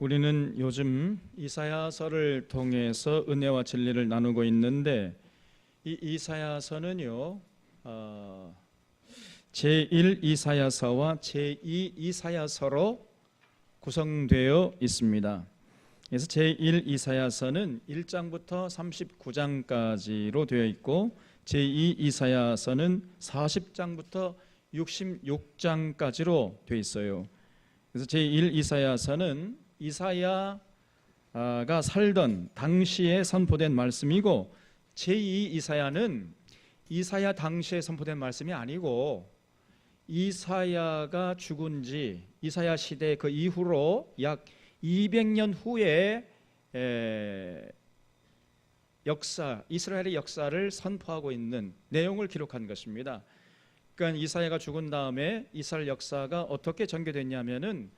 우리는 요즘 이사야서를 통해서 은혜와 진리를 나누고 있는데 이 이사야서는요 제1 이사야서와 제2 이사야서로 구성되어 있습니다. 그래서 제1 이사야서는 1장부터 39장까지로 되어 있고 제2 이사야서는 40장부터 66장까지로 되어 있어요. 그래서 제1 이사야서는 이사야가 살던 당시에 선포된 말씀이고 제2 이사야는 이사야 당시에 선포된 말씀이 아니고 이사야가 죽은 지 이사야 시대 그 이후로 약 200년 후에 이스라엘의 역사를 선포하고 있는 내용을 기록한 것입니다. 그러니까 이사야가 죽은 다음에 이스라엘 역사가 어떻게 전개됐냐면은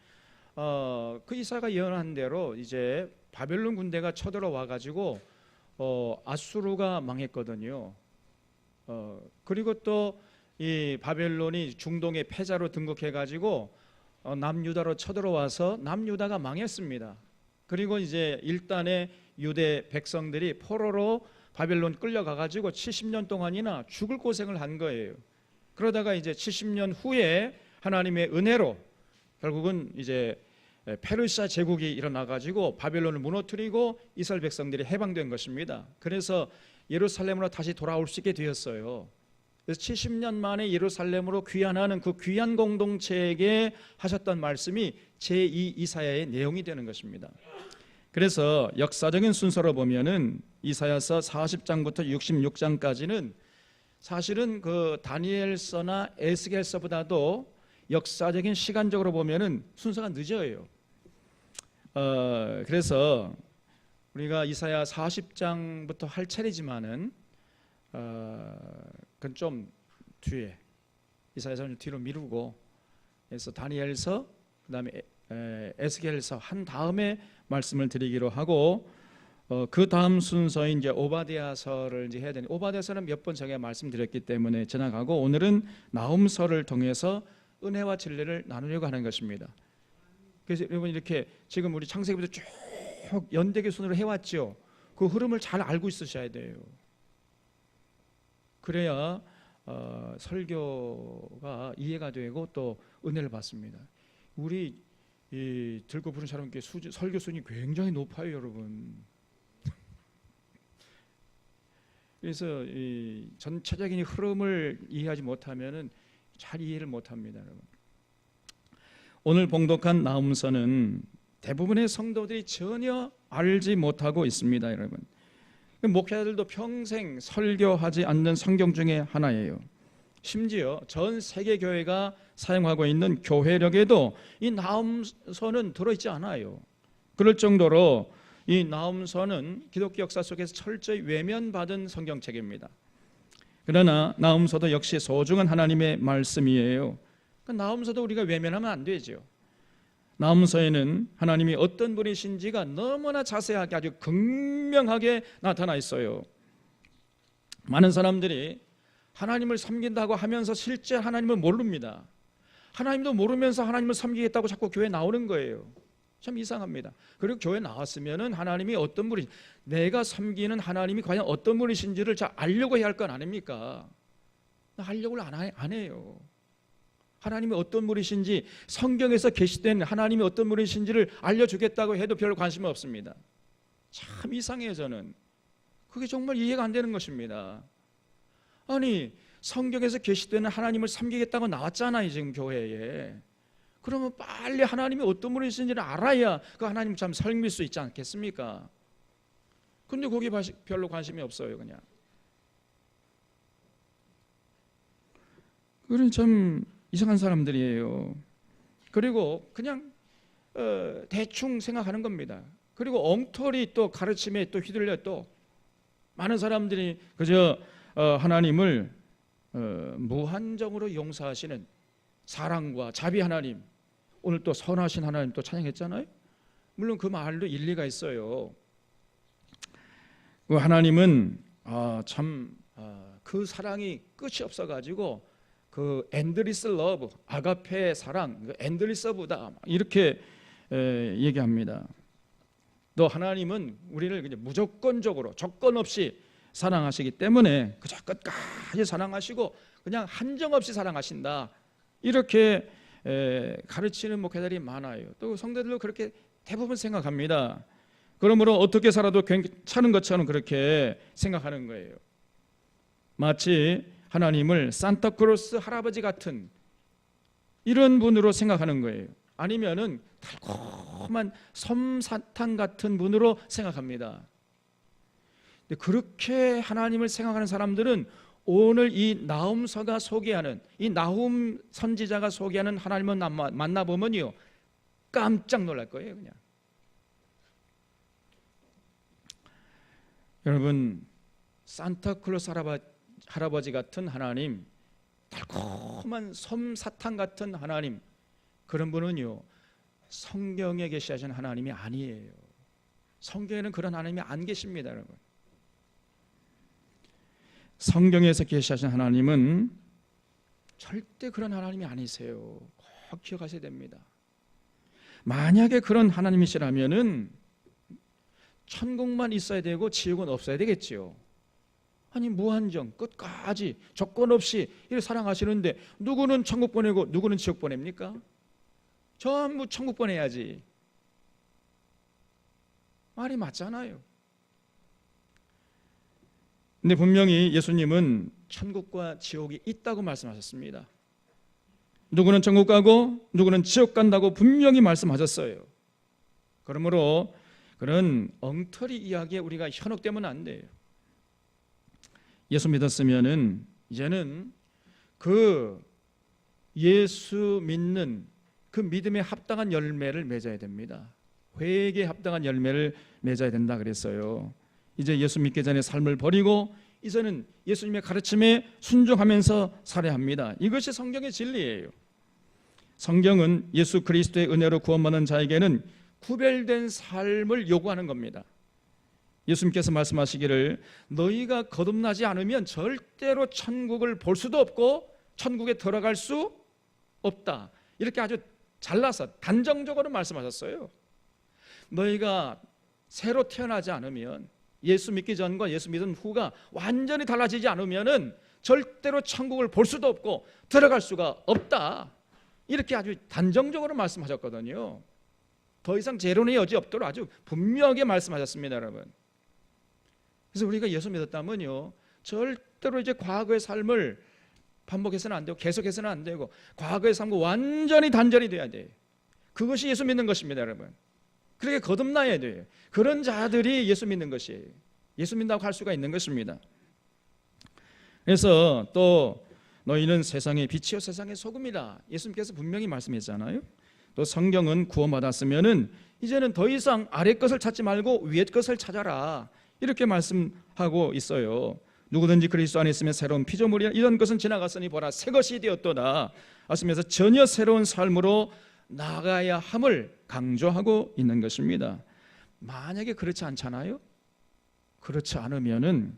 그 이사야가 예언한 대로 이제 바벨론 군대가 쳐들어와 가지고 아수르가 망했거든요. 그리고 또 이 바벨론이 중동의 패자로 등극해 가지고 남유다로 쳐들어와서 남유다가 망했습니다. 그리고 이제 일단의 유대 백성들이 포로로 바벨론 끌려가 가지고 70년 동안이나 죽을 고생을 한 거예요. 그러다가 이제 70년 후에 하나님의 은혜로 결국은 이제 페르시아 제국이 일어나 가지고 바벨론을 무너뜨리고 이스라엘 백성들이 해방된 것입니다. 그래서 예루살렘으로 다시 돌아올 수 있게 되었어요. 그래서 70년 만에 예루살렘으로 귀환하는 그 귀환 공동체에게 하셨던 말씀이 제2 이사야의 내용이 되는 것입니다. 그래서 역사적인 순서로 보면은 이사야서 40장부터 66장까지는 사실은 그 다니엘서나 에스겔서보다도 역사적인 시간적으로 보면은 순서가 늦어요. 그래서 우리가 이사야 40장부터 할 차례지만은 그건 좀 뒤에 이사야서는 뒤로 미루고 그래서 다니엘서 그다음에 에스겔서 한 다음에 말씀을 드리기로 하고 그 다음 순서인 이제 오바댜서를 이제 해야 되는 오바댜서는 몇 번 제가 말씀드렸기 때문에 지나가고 오늘은 나훔서를 통해서 은혜와 진리를 나누려고 하는 것입니다. 그래서 여러분 이렇게 지금 우리 창세기부터 쭉 연대기 순으로 해왔죠. 그 흐름을 잘 알고 있으셔야 돼요. 그래야 설교가 이해가 되고 또 은혜를 받습니다. 우리 이 들고 부른 사람께 설교 순위 굉장히 높아요, 여러분. 그래서 이 전체적인 흐름을 이해하지 못하면은 잘 이해를 못합니다, 여러분. 오늘 봉독한 나훔서는 대부분의 성도들이 전혀 알지 못하고 있습니다, 여러분. 목회자들도 평생 설교하지 않는 성경 중에 하나예요. 심지어 전 세계 교회가 사용하고 있는 교회력에도 이 나훔서는 들어있지 않아요. 그럴 정도로 이 나훔서는 기독교 역사 속에서 철저히 외면받은 성경책입니다. 그러나 나훔서도 역시 소중한 하나님의 말씀이에요. 나훔서도 우리가 외면하면 안 되죠. 나훔서에는 하나님이 어떤 분이신지가 너무나 자세하게 아주 극명하게 나타나 있어요. 많은 사람들이 하나님을 섬긴다고 하면서 실제 하나님을 모릅니다. 하나님도 모르면서 하나님을 섬기겠다고 자꾸 교회에 나오는 거예요. 참 이상합니다. 그리고 교회에 나왔으면은 하나님이 어떤 분이 내가 섬기는 하나님이 과연 어떤 분이신지를 잘 알려고 해야 할 건 아닙니까? 알려고 안 해요. 하나님이 어떤 분이신지 성경에서 계시된 하나님이 어떤 분이신지를 알려주겠다고 해도 별 관심이 없습니다. 참 이상해요. 저는 그게 정말 이해가 안 되는 것입니다. 아니 성경에서 계시되는 하나님을 섬기겠다고 나왔잖아요, 지금 교회에. 그러면 빨리 하나님이 어떤 분이신지를 알아야 그 하나님 참 섬길 수 있지 않겠습니까? 근데 거기 별로 관심이 없어요. 그건 참 이상한 사람들이에요. 그리고 그냥 대충 생각하는 겁니다. 그리고 엉터리 또 가르침에 또 휘둘려 또 많은 사람들이 그저 하나님을 무한정으로 용서하시는 사랑과 자비 하나님, 오늘 또 선하신 하나님 또 찬양했잖아요. 물론 그 말도 일리가 있어요. 그 하나님은 참 그 사랑이 끝이 없어가지고 그 엔드리스 러브, 아가페 사랑, 엔드리스 러브다 이렇게 얘기합니다. 또 하나님은 우리를 그냥 무조건적으로 조건 없이 사랑하시기 때문에 그저 끝까지 사랑하시고 그냥 한정없이 사랑하신다. 이렇게 가르치는 목회자들이 많아요. 또 성도들도 그렇게 대부분 생각합니다. 그러므로 어떻게 살아도 괜찮은 것처럼 그렇게 생각하는 거예요. 마치 하나님을 산타크로스 할아버지 같은 이런 분으로 생각하는 거예요. 아니면은 달콤한 솜사탕 같은 분으로 생각합니다. 근데 그렇게 하나님을 생각하는 사람들은 오늘 이 나훔서가 소개하는, 이 나훔 선지자가 소개하는 하나님을 만나보면요 깜짝 놀랄 거예요. 그냥 여러분, 산타클로스 할아버지 같은 하나님, 달콤한 솜사탕 같은 하나님, 그런 분은요 성경에 계시하신 하나님이 아니에요. 성경에는 그런 하나님이 안 계십니다. 여러분, 성경에서 계시하신 하나님은 절대 그런 하나님이 아니세요. 꼭 기억하셔야 됩니다. 만약에 그런 하나님이시라면은 천국만 있어야 되고 지옥은 없어야 되겠지요. 아니 무한정 끝까지 조건 없이 이렇게 사랑하시는데 누구는 천국 보내고 누구는 지옥 보냅니까? 전부 천국 보내야지. 말이 맞잖아요. 근데 분명히 예수님은 천국과 지옥이 있다고 말씀하셨습니다. 누구는 천국 가고 누구는 지옥 간다고 분명히 말씀하셨어요. 그러므로 그런 엉터리 이야기에 우리가 현혹되면 안 돼요. 예수 믿었으면은 이제는 그 예수 믿는 그 믿음에 합당한 열매를 맺어야 됩니다. 회개에 합당한 열매를 맺어야 된다 그랬어요. 이제 예수 믿기 전에 삶을 버리고 이제는 예수님의 가르침에 순종하면서 살아야 합니다. 이것이 성경의 진리예요. 성경은 예수 그리스도의 은혜로 구원받는 자에게는 구별된 삶을 요구하는 겁니다. 예수님께서 말씀하시기를 너희가 거듭나지 않으면 절대로 천국을 볼 수도 없고 천국에 들어갈 수 없다. 이렇게 아주 잘라서 단정적으로 말씀하셨어요. 너희가 새로 태어나지 않으면, 예수 믿기 전과 예수 믿은 후가 완전히 달라지지 않으면은 절대로 천국을 볼 수도 없고 들어갈 수가 없다. 이렇게 아주 단정적으로 말씀하셨거든요. 더 이상 재론의 여지 없도록 아주 분명하게 말씀하셨습니다, 여러분. 그래서 우리가 예수 믿었다면요 절대로 이제 과거의 삶을 반복해서는 안 되고 계속해서는 안 되고 과거의 삶과 완전히 단절이 돼야 돼요. 그것이 예수 믿는 것입니다, 여러분. 그렇게 거듭나야 돼요. 그런 자들이 예수 믿는 것이에요. 예수 믿는다고 할 수가 있는 것입니다. 그래서 또 너희는 세상의 빛이요 세상의 소금이라 예수님께서 분명히 말씀했잖아요. 또 성경은 구원받았으면은 이제는 더 이상 아래 것을 찾지 말고 위에 것을 찾아라 이렇게 말씀하고 있어요. 누구든지 그리스도 안에 있으면 새로운 피조물이라 이런 것은 지나갔으니 보라 새 것이 되었도다 하시면서 전혀 새로운 삶으로 나가야 함을 강조하고 있는 것입니다. 만약에 그렇지 않잖아요. 그렇지 않으면은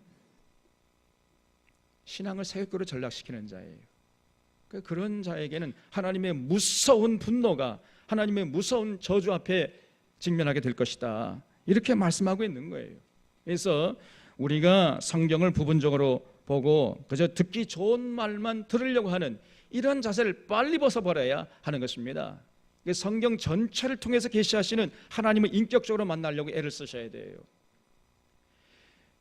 신앙을 세교로 전락시키는 자예요. 그런 자에게는 하나님의 무서운 분노가, 하나님의 무서운 저주 앞에 직면하게 될 것이다 이렇게 말씀하고 있는 거예요. 그래서 우리가 성경을 부분적으로 보고 그저 듣기 좋은 말만 들으려고 하는 이런 자세를 빨리 벗어버려야 하는 것입니다. 성경 전체를 통해서 계시하시는 하나님을 인격적으로 만나려고 애를 쓰셔야 돼요.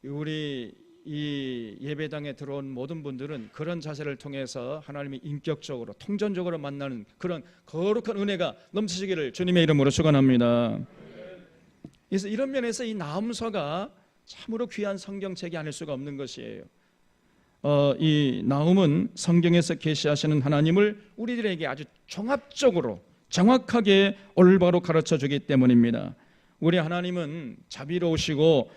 우리 이 예배당에 들어온 모든 분들은 그런 자세를 통해서 하나님이 인격적으로 통전적으로 만나는 그런 거룩한 은혜가 넘치시기를 주님의 이름으로 축원합니다. 그래서 이런 면에서 이 나훔서가 참으로 귀한 성경책이 아닐 수가 없는 것이에요. 이 나훔은 성경에서 계시하시는 하나님을 우리들에게 아주 종합적으로 정확하게 올바로 가르쳐주기 때문입니다. 우리 하나님은 자비로우시고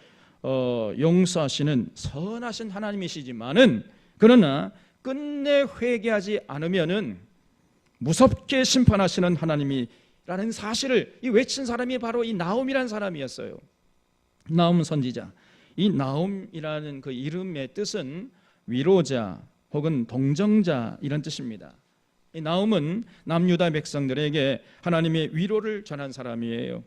용서하시는 선하신 하나님이시지만은 그러나 끝내 회개하지 않으면은 무섭게 심판하시는 하나님이라는 사실을 이 외친 사람이 바로 이 나훔이라는 사람이었어요. 나훔 선지자. 이 나훔이라는 그 이름의 뜻은 위로자 혹은 동정자 이런 뜻입니다. 이 나훔은 남유다 백성들에게 하나님의 위로를 전한 사람이에요.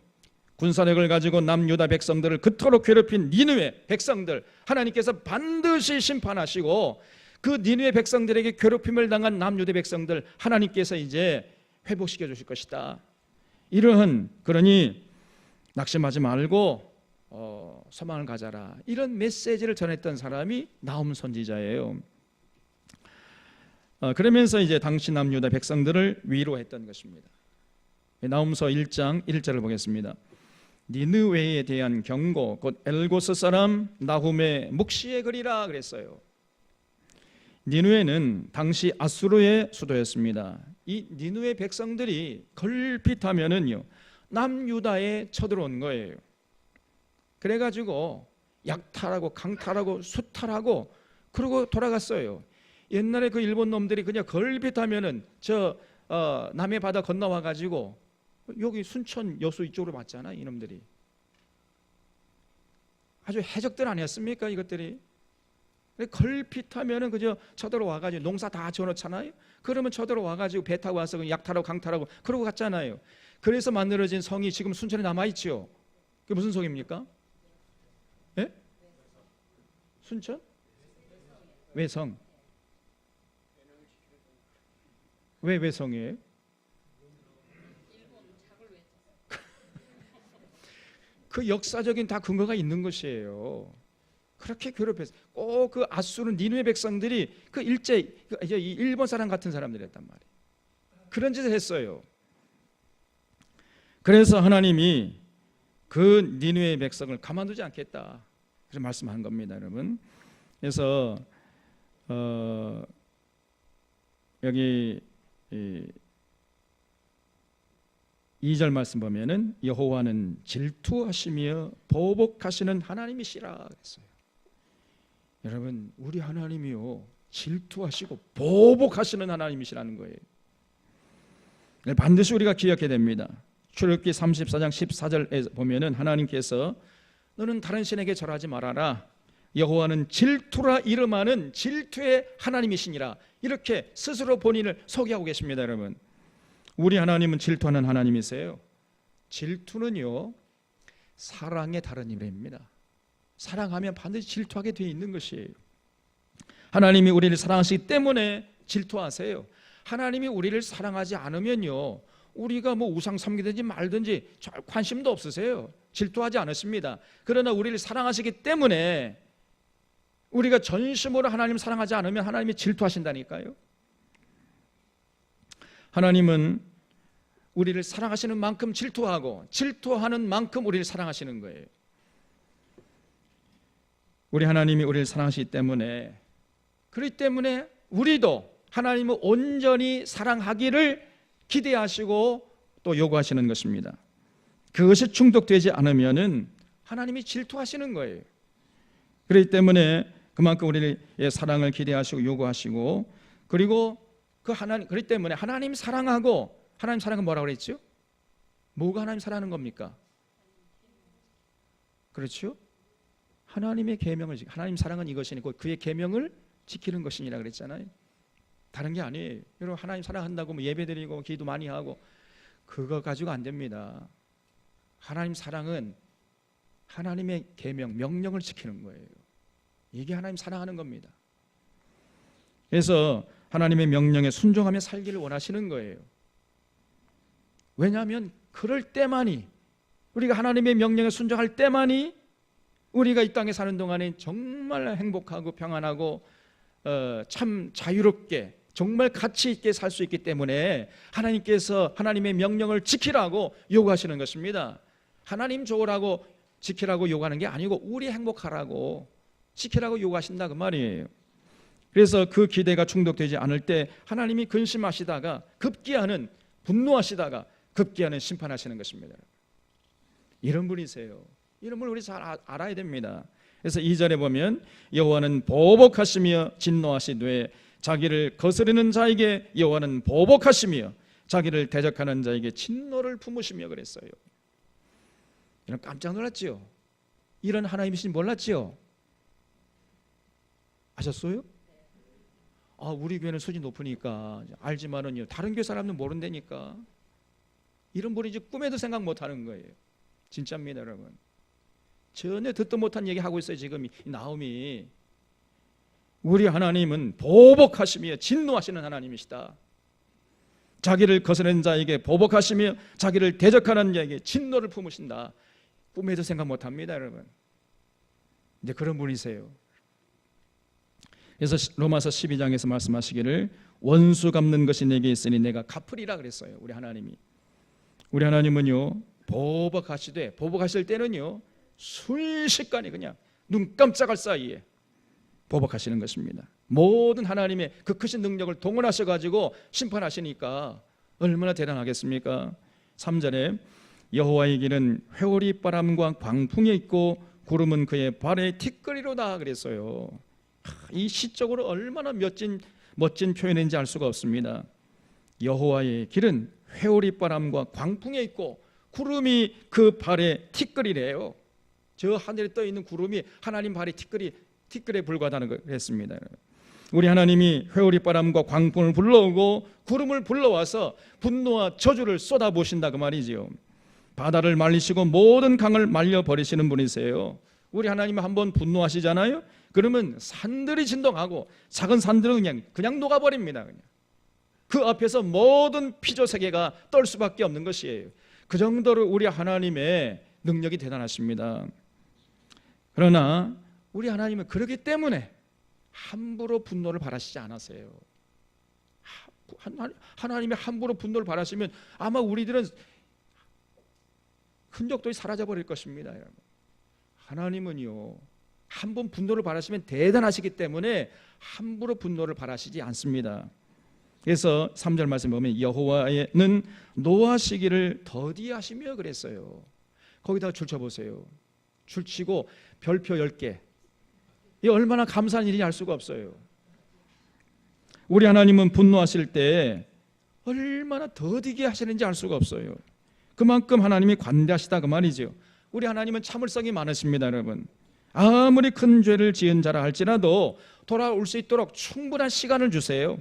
군사력을 가지고 남유다 백성들을 그토록 괴롭힌 니느웨 백성들, 하나님께서 반드시 심판하시고 그 니느웨 백성들에게 괴롭힘을 당한 남유다 백성들 하나님께서 이제 회복시켜 주실 것이다. 그러니 낙심하지 말고 소망을 가져라, 이런 메시지를 전했던 사람이 나훔 선지자예요. 그러면서 이제 당시 남유다 백성들을 위로했던 것입니다. 나훔서 1장 1절을 보겠습니다. 니느웨에 대한 경고, 곧 엘고스 사람 나훔의 묵시의 글이라 그랬어요. 니느웨는 당시 아수르의 수도였습니다. 이 니느웨 백성들이 걸핏하면은요 남유다에 쳐들어온 거예요. 그래가지고 약탈하고 강탈하고 수탈하고 그러고 돌아갔어요. 옛날에 그 일본 놈들이 그냥 걸핏하면은 남해 바다 건너와 가지고 여기 순천 여수 이쪽으로 왔잖아. 이놈들이 아주 해적들 아니었습니까? 이것들이 걸핏하면은 그저 쳐들어와 가지고 농사 다 지어놓잖아요. 그러면 쳐들어와 가지고 배 타고 와서 약탈하고 강탈하고 그러고 갔잖아요. 그래서 만들어진 성이 지금 순천에 남아있죠. 그게 무슨 성입니까? 예? 순천? 외성. 왜 외성이에요? 그 역사적인 다 근거가 있는 것이에요. 그렇게 괴롭혔어요. 꼭 그 아수르 니느웨 백성들이 그 일본 사람 같은 사람들이었단 말이에요. 그런 짓을 했어요. 그래서 하나님이 그 니느웨 백성을 가만두지 않겠다, 그래서 말씀한 겁니다, 여러분. 그래서 여기 2절 말씀 보면은 여호와는 질투하시며 보복하시는 하나님이시라 그랬어요. 여러분, 우리 하나님이요 질투하시고 보복하시는 하나님이시라는 거예요. 반드시 우리가 기억해야 됩니다. 출애굽기 34장 14절에 보면은 하나님께서 너는 다른 신에게 절하지 말아라, 여호와는 질투라 이름하는 질투의 하나님이시니라, 이렇게 스스로 본인을 소개하고 계십니다. 여러분, 우리 하나님은 질투하는 하나님이세요. 질투는요 사랑의 다른 이름입니다. 사랑하면 반드시 질투하게 되어 있는 것이에요. 하나님이 우리를 사랑하시기 때문에 질투하세요. 하나님이 우리를 사랑하지 않으면요 우리가 뭐 우상 섬기든지 말든지 관심도 없으세요. 질투하지 않으십니다. 그러나 우리를 사랑하시기 때문에 우리가 전심으로 하나님 사랑하지 않으면 하나님이 질투하신다니까요. 하나님은 우리를 사랑하시는 만큼 질투하고 질투하는 만큼 우리를 사랑하시는 거예요. 우리 하나님이 우리를 사랑하시기 때문에, 그렇기 때문에 우리도 하나님을 온전히 사랑하기를 기대하시고 또 요구하시는 것입니다. 그것이 충족되지 않으면은 하나님이 질투하시는 거예요. 그렇기 때문에 그만큼 우리의 사랑을 기대하시고 요구하시고, 그리고 그렇기 때문에 하나님 사랑하고, 하나님 사랑은 뭐라고 그랬죠? 뭐가 하나님 사랑하는 겁니까? 그렇죠? 하나님의 계명을 지키, 하나님 사랑은 이것이니까 그의 계명을 지키는 것이니라 그랬잖아요. 다른 게 아니에요. 여러분, 하나님 사랑한다고 뭐 예배드리고 기도 많이 하고 그거 가지고 안 됩니다. 하나님 사랑은 하나님의 계명, 명령을 지키는 거예요. 이게 하나님 사랑하는 겁니다. 그래서 하나님의 명령에 순종하며 살기를 원하시는 거예요. 왜냐하면 그럴 때만이, 우리가 하나님의 명령에 순종할 때만이 우리가 이 땅에 사는 동안에 정말 행복하고 평안하고 참 자유롭게 정말 가치 있게 살 수 있기 때문에 하나님께서 하나님의 명령을 지키라고 요구하시는 것입니다. 하나님 좋으라고 지키라고 요구하는 게 아니고 우리 행복하라고 지키라고 요구하신다 그 말이에요. 그래서 그 기대가 충족되지 않을 때 하나님이 근심하시다가 급기야는 분노하시다가 급기야는 심판하시는 것입니다. 이런 분이세요. 이런 걸 우리 잘 알아야 됩니다. 그래서 2절에 보면 여호와는 보복하시며 진노하시되 자기를 거스르는 자에게 여호와는 보복하시며 자기를 대적하는 자에게 진노를 품으시며 그랬어요. 이런 깜짝 놀랐지요. 이런 하나님이신지 몰랐지요. 아셨어요? 우리 교회는 수준이 높으니까 알지만은요 다른 교회 사람들은 모른다니까. 이런 분이 이제 꿈에도 생각 못하는 거예요. 진짜입니다, 여러분. 전혀 듣도 못한 얘기 하고 있어요. 지금 이 나음이. 우리 하나님은 보복하시며 진노하시는 하나님이시다. 자기를 거스르는 자에게 보복하시며 자기를 대적하는 자에게 진노를 품으신다. 꿈에도 생각 못합니다, 여러분. 이제 그런 분이세요. 그래서 로마서 12장에서 말씀하시기를 원수 갚는 것이 내게 있으니 내가 갚으리라 그랬어요. 우리 하나님이. 우리 하나님은요 보복하시되, 보복하실 때는요 순식간에 그냥 눈 깜짝할 사이에 보복하시는 것입니다. 모든 하나님의 그 크신 능력을 동원하셔가지고 심판하시니까 얼마나 대단하겠습니까? 3절에 여호와의 길은 회오리 바람과 광풍이 있고 구름은 그의 발의 티끌이로다 그랬어요. 이 시적으로 얼마나 멋진 표현인지 알 수가 없습니다. 여호와의 길은 회오리 바람과 광풍에 있고 구름이 그 발의 티끌이래요. 저 하늘에 떠 있는 구름이 하나님 발의 티끌에 불과하다는 걸 했습니다. 우리 하나님이 회오리 바람과 광풍을 불러오고 구름을 불러와서 분노와 저주를 쏟아부으신다 그 말이지요. 바다를 말리시고 모든 강을 말려버리시는 분이세요. 우리 하나님이 한번 분노하시잖아요. 그러면 산들이 진동하고 작은 산들은 그냥 녹아버립니다. 그 앞에서 모든 피조 세계가 떨 수밖에 없는 것이에요. 그 정도로 우리 하나님의 능력이 대단하십니다. 그러나 우리 하나님은 그렇기 때문에 함부로 분노를 바라시지 않으세요. 하나님이 함부로 분노를 바라시면 아마 우리들은 흔적도 사라져 버릴 것입니다. 하나님은요 한번 분노를 바라시면 대단하시기 때문에 함부로 분노를 바라시지 않습니다. 그래서 3절 말씀 보면 여호와는 노하시기를 더디하시며 그랬어요. 거기다가 줄 쳐보세요. 줄 치고 별표 10개. 이 얼마나 감사한 일인지 알 수가 없어요. 우리 하나님은 분노하실 때 얼마나 더디게 하시는지 알 수가 없어요. 그만큼 하나님이 관대하시다 그 말이죠. 우리 하나님은 참을성이 많으십니다, 여러분. 아무리 큰 죄를 지은 자라 할지라도 돌아올 수 있도록 충분한 시간을 주세요.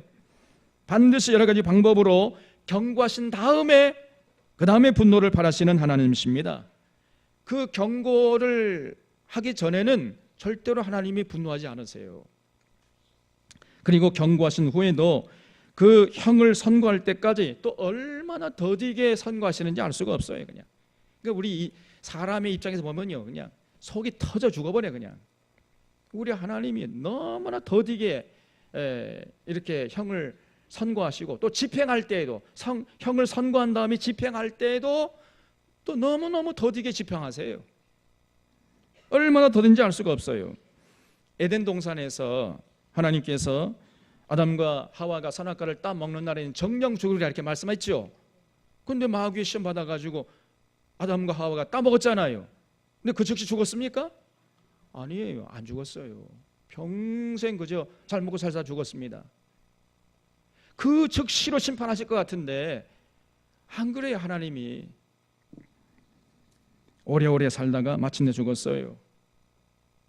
반드시 여러 가지 방법으로 경고하신 다음에 그 다음에 분노를 바라시는 하나님이십니다. 그 경고를 하기 전에는 절대로 하나님이 분노하지 않으세요. 그리고 경고하신 후에도 그 형을 선고할 때까지 또 얼마나 더디게 선고하시는지 알 수가 없어요. 그러니까 우리 사람의 입장에서 보면요, 그냥 속이 터져 죽어버려. 그냥 우리 하나님이 너무나 더디게 이렇게 형을 선고하시고 또 집행할 때에도 형을 선고한 다음에 집행할 때에도 또 너무너무 더디게 집행하세요. 얼마나 더딘지 알 수가 없어요. 에덴 동산에서 하나님께서 아담과 하와가 선악과를 따먹는 날에는 정령 죽으리라 이렇게 말씀했죠. 근데 마귀의 시험 받아가지고 아담과 하와가 따먹었잖아요. 근데 그 즉시 죽었습니까? 아니에요. 안 죽었어요. 평생 그저 잘 먹고 살다 죽었습니다. 그 즉시로 심판하실 것 같은데 안 그래요. 하나님이 오래오래 살다가 마침내 죽었어요.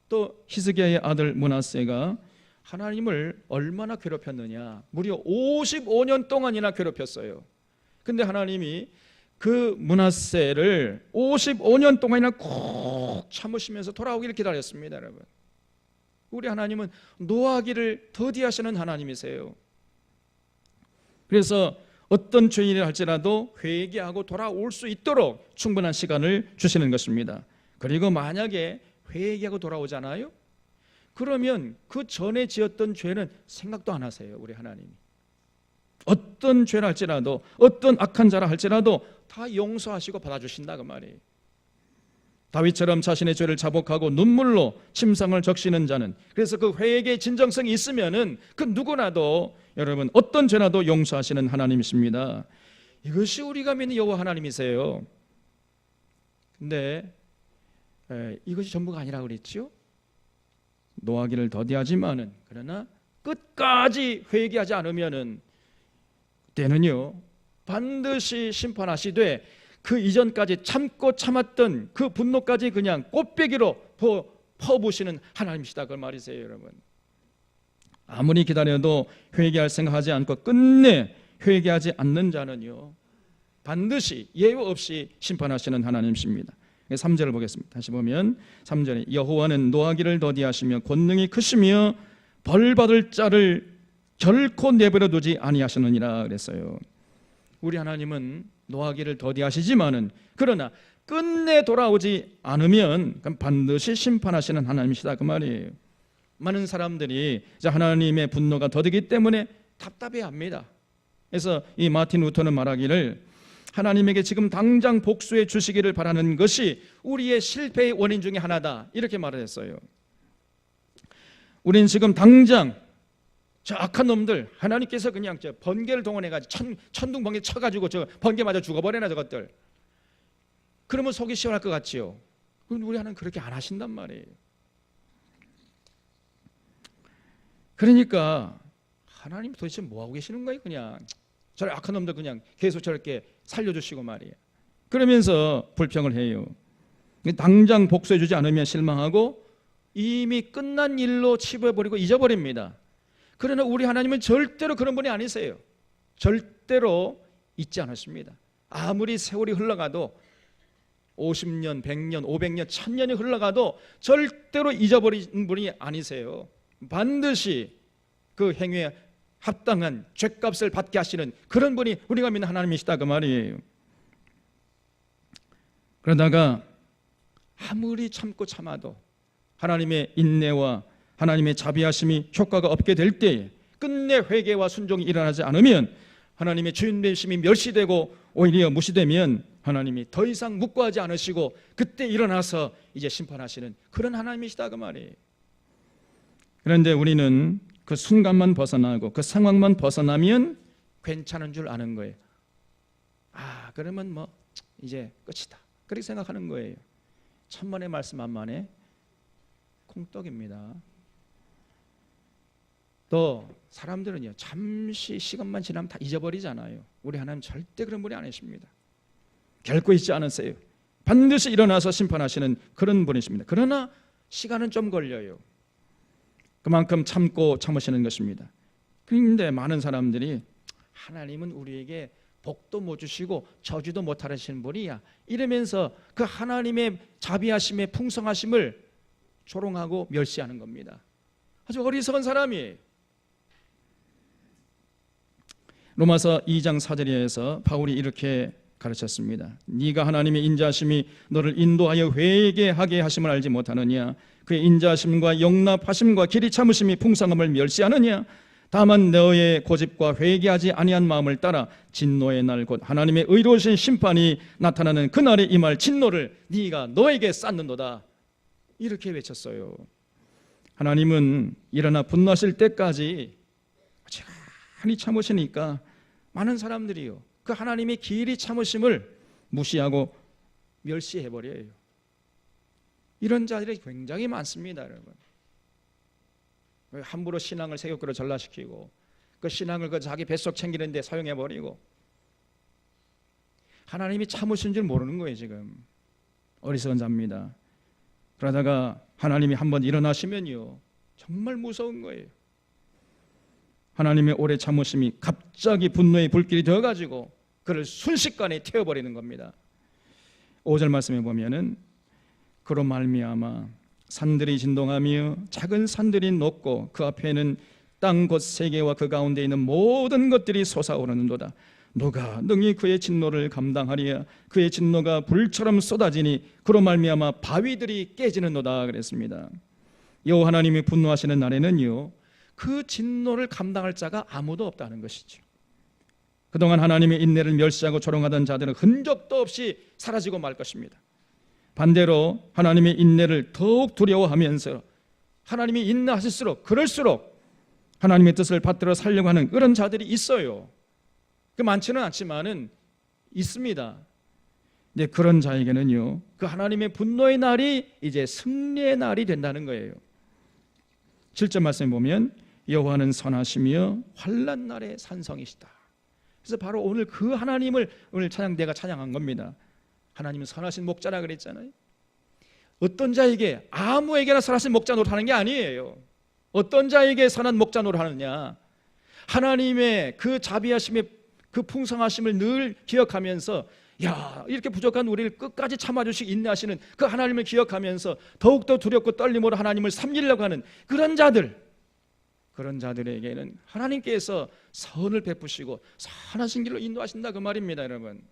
또 히스기야의 아들 므낫세가 하나님을 얼마나 괴롭혔느냐. 무려 55년 동안이나 괴롭혔어요. 근데 하나님이 그 므낫세를 55년 동안이나 꾹 참으시면서 돌아오기를 기다렸습니다. 여러분, 우리 하나님은 노하기를 더디하시는 하나님이세요. 그래서 어떤 죄인을 할지라도 회개하고 돌아올 수 있도록 충분한 시간을 주시는 것입니다. 그리고 만약에 회개하고 돌아오잖아요, 그러면 그 전에 지었던 죄는 생각도 안 하세요. 우리 하나님이 어떤 죄를 할지라도 어떤 악한 자라 할지라도 다 용서하시고 받아주신다 그 말이에요. 다윗처럼 자신의 죄를 자복하고 눈물로 침상을 적시는 자는, 그래서 그 회개의 진정성이 있으면은 그 누구나도 여러분 어떤 죄라도 용서하시는 하나님이십니다. 이것이 우리가 믿는 여호와 하나님이세요. 근데 이것이 전부가 아니라 그랬죠. 노하기를 더디하지만은 그러나 끝까지 회개하지 않으면은 때는요 반드시 심판하시되 그 이전까지 참고 참았던 그 분노까지 그냥 꽃배기로 퍼부으시는 하나님이시다 그 말이세요. 여러분 아무리 기다려도 회개할 생각하지 않고 끝내 회개하지 않는 자는요 반드시 예외 없이 심판하시는 하나님이십니다. 3절을 보겠습니다. 다시 보면 3절에 여호와는 노하기를 더디하시며 권능이 크시며 벌받을 자를 결코 내버려 두지 아니하시느니라 그랬어요. 우리 하나님은 노하기를 더디하시지만은 그러나 끝내 돌아오지 않으면 반드시 심판하시는 하나님이시다 그 말이에요. 많은 사람들이 하나님의 분노가 더디기 때문에 답답해합니다. 그래서 이 마틴 루터는 말하기를 하나님에게 지금 당장 복수해 주시기를 바라는 것이 우리의 실패의 원인 중에 하나다 이렇게 말을 했어요. 우린 지금 당장 저 악한 놈들 하나님께서 그냥 저 번개를 동원해가지고 천둥 번개 쳐가지고 저 번개 맞아 죽어버려나 저것들. 그러면 속이 시원할 것 같지요. 그런데 우리 하나님 그렇게 안 하신단 말이에요. 그러니까 하나님 도대체 뭐하고 계시는 거예요? 그냥 저 악한 놈들 그냥 계속 저렇게 살려주시고 말이에요. 그러면서 불평을 해요. 당장 복수해 주지 않으면 실망하고 이미 끝난 일로 치부해버리고 잊어버립니다. 그러나 우리 하나님은 절대로 그런 분이 아니세요. 절대로 잊지 않으십니다. 아무리 세월이 흘러가도 50년, 100년, 500년, 1000년이 흘러가도 절대로 잊어버린 분이 아니세요. 반드시 그 행위에 합당한 죗값을 받게 하시는 그런 분이 우리가 믿는 하나님이시다 그 말이에요. 그러다가 아무리 참고 참아도 하나님의 인내와 하나님의 자비하심이 효과가 없게 될 때에 끝내 회개와 순종이 일어나지 않으면 하나님의 주인되심이 멸시되고 오히려 무시되면 하나님이 더 이상 묵고하지 않으시고 그때 일어나서 이제 심판하시는 그런 하나님이시다 그 말이에요. 그런데 우리는 그 순간만 벗어나고 그 상황만 벗어나면 괜찮은 줄 아는 거예요. 그러면 뭐 이제 끝이다 그렇게 생각하는 거예요. 천만의 말씀 만만에 콩떡입니다. 또 사람들은요 잠시 시간만 지나면 다 잊어버리잖아요. 우리 하나님 절대 그런 분이 아니십니다. 결코 잊지 않으세요. 반드시 일어나서 심판하시는 그런 분이십니다. 그러나 시간은 좀 걸려요. 그만큼 참고 참으시는 것입니다. 그런데 많은 사람들이 하나님은 우리에게 복도 못 주시고 저주도 못 하시는 분이야 이러면서 그 하나님의 자비하심의 풍성하심을 조롱하고 멸시하는 겁니다. 아주 어리석은 사람이에요. 로마서 2장 4절에서 바울이 이렇게 가르쳤습니다. 네가 하나님의 인자하심이 너를 인도하여 회개하게 하심을 알지 못하느냐. 그의 인자하심과 용납하심과 길이 참으심이 풍성함을 멸시하느냐. 다만 너의 고집과 회개하지 아니한 마음을 따라 진노의 날 곧 하나님의 의로우신 심판이 나타나는 그날에 임할 진노를 네가 너에게 쌓는도다 이렇게 외쳤어요. 하나님은 일어나 분노하실 때까지 많이 참으시니까 많은 사람들이요 그 하나님의 길이 참으심을 무시하고 멸시해버려요. 이런 자들이 굉장히 많습니다. 여러분 함부로 신앙을 세교교로 전락시키고 그 신앙을 그 자기 뱃속 챙기는 데 사용해버리고 하나님이 참으신 줄 모르는 거예요. 지금 어리석은 자입니다. 그러다가 하나님이 한번 일어나시면요 정말 무서운 거예요. 하나님의 오래 참으심이 갑자기 분노의 불길이 되어가지고 그를 순식간에 태워버리는 겁니다. 5절 말씀에 보면은 그로 말미암아 산들이 진동하며 작은 산들이 녹고 그 앞에는 땅 곧 세계와 그 가운데 있는 모든 것들이 솟아오르는도다. 누가 능히 그의 진노를 감당하리야. 그의 진노가 불처럼 쏟아지니 그로 말미암아 바위들이 깨지는도다 그랬습니다. 여호와 하나님이 분노하시는 날에는요 그 진노를 감당할 자가 아무도 없다는 것이죠. 그동안 하나님의 인내를 멸시하고 조롱하던 자들은 흔적도 없이 사라지고 말 것입니다. 반대로 하나님의 인내를 더욱 두려워하면서 하나님이 인내하실수록 그럴수록 하나님의 뜻을 받들어 살려고 하는 그런 자들이 있어요. 그 많지는 않지만은 있습니다. 근데 그런 자에게는요 그 하나님의 분노의 날이 이제 승리의 날이 된다는 거예요. 7절 말씀에 보면 여호와는 선하시며 환난 날의 산성이시다. 그래서 바로 오늘 그 하나님을 오늘 찬양대가 찬양한 겁니다. 하나님은 선하신 목자라 그랬잖아요. 어떤 자에게 아무에게나 선하신 목자 노릇하는 게 아니에요. 어떤 자에게 선한 목자 노릇하느냐? 하나님의 그 자비하심의 그 풍성하심을 늘 기억하면서, 야, 이렇게 부족한 우리를 끝까지 참아주시고 인내하시는 그 하나님을 기억하면서 더욱더 두렵고 떨림으로 하나님을 섬기려고 하는 그런 자들에게는 하나님께서 선을 베푸시고 선하신 길로 인도하신다, 그 말입니다, 여러분.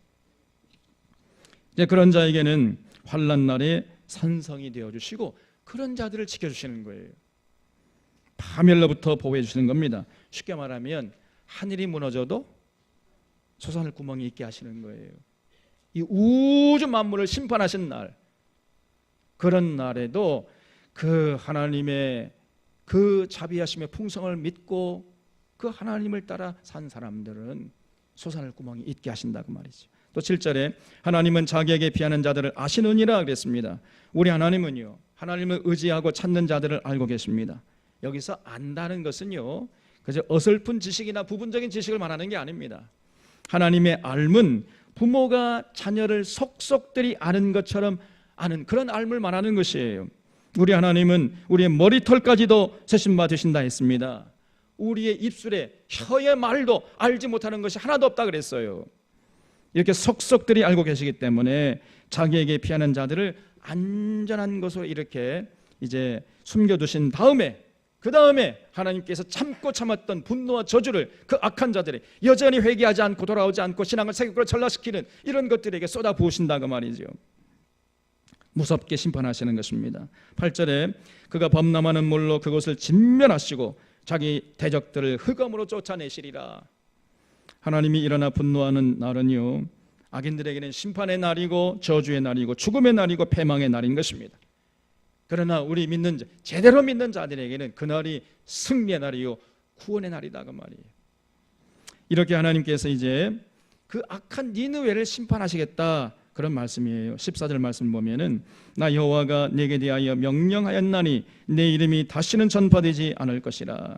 이제 그런 자에게는 환난 날에 산성이 되어주시고 그런 자들을 지켜주시는 거예요. 파멸로부터 보호해 주시는 겁니다. 쉽게 말하면 하늘이 무너져도 솟아날 구멍이 있게 하시는 거예요. 이 우주 만물을 심판하신 날, 그런 날에도 그 하나님의 그 자비하심의 풍성을 믿고 그 하나님을 따라 산 사람들은 솟아날 구멍이 있게 하신다고 말이죠. 또 7절에 하나님은 자기에게 피하는 자들을 아시느니라 그랬습니다. 우리 하나님은요, 하나님을 의지하고 찾는 자들을 알고 계십니다. 여기서 안다는 것은요, 그저 어설픈 지식이나 부분적인 지식을 말하는 게 아닙니다. 하나님의 알문, 부모가 자녀를 속속들이 아는 것처럼 아는 그런 알물 말하는 것이에요. 우리 하나님은 우리의 머리털까지도 세신바 되신다 했습니다. 우리의 입술에 혀의 말도 알지 못하는 것이 하나도 없다 그랬어요. 이렇게 속속들이 알고 계시기 때문에 자기에게 피하는 자들을 안전한 것으로 이렇게 이제 숨겨두신 다음에, 그 다음에 하나님께서 참고 참았던 분노와 저주를 그 악한 자들이 여전히 회개하지 않고 돌아오지 않고 신앙을 세속으로 전락시키는 이런 것들에게 쏟아 부으신다고 말이죠. 무섭게 심판하시는 것입니다. 8절에 그가 범람하는 물로 그곳을 진멸하시고 자기 대적들을 흑암으로 쫓아내시리라. 하나님이 일어나 분노하는 날은요, 악인들에게는 심판의 날이고 저주의 날이고 죽음의 날이고 패망의 날인 것입니다. 그러나 우리 믿는 자, 제대로 믿는 자들에게는 그날이 승리의 날이요 구원의 날이다, 그 말이에요. 이렇게 하나님께서 이제 그 악한 니느웨를 심판하시겠다, 그런 말씀이에요. 14절 말씀 보면은 나 여호와가 내게 대하여 명령하였나니 내 이름이 다시는 전파되지 않을 것이라.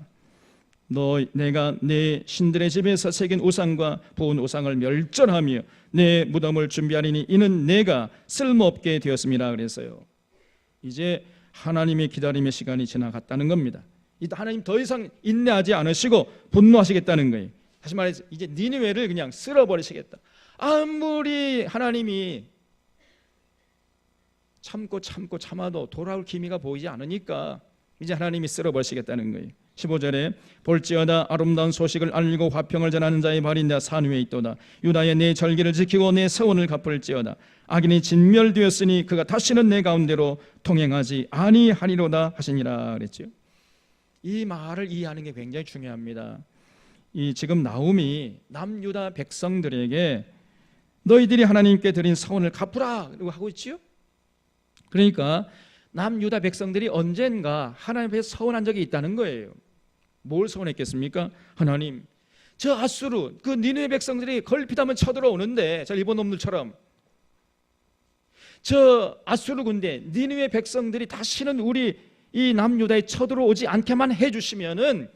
내가 내 신들의 집에서 새긴 우상과 부은 우상을 멸절하며 내 무덤을 준비하리니 이는 내가 쓸모없게 되었음이라 그랬어요. 이제 하나님의 기다림의 시간이 지나갔다는 겁니다. 하나님 더 이상 인내하지 않으시고 분노하시겠다는 거예요. 다시 말해서 이제 니느웨를 그냥 쓸어버리시겠다. 아무리 하나님이 참아도 돌아올 기미가 보이지 않으니까 이제 하나님이 쓸어버리시겠다는 거예요. 15절에 볼지어다 아름다운 소식을 알리고 화평을 전하는 자의 발이 내 산 위에 있도다. 유다의 내 절기를 지키고 내 서원을 갚을지어다. 악인이 진멸되었으니 그가 다시는 내 가운데로 통행하지 아니하리로다 하시니라 그랬죠. 이 말을 이해하는 게 굉장히 중요합니다. 이 지금 나움이 남유다 백성들에게 너희들이 하나님께 드린 서원을 갚으라 하고 있지요. 그러니까 남유다 백성들이 언젠가 하나님 앞에 서원한 적이 있다는 거예요. 뭘 서원했겠습니까? 하나님, 저 아수르, 그 니느웨 백성들이 걸핏하면 쳐들어오는데, 저 일본 놈들처럼 저 아수르 군대, 니느웨 백성들이 다시는 우리 이 남유다에 쳐들어오지 않게만 해주시면은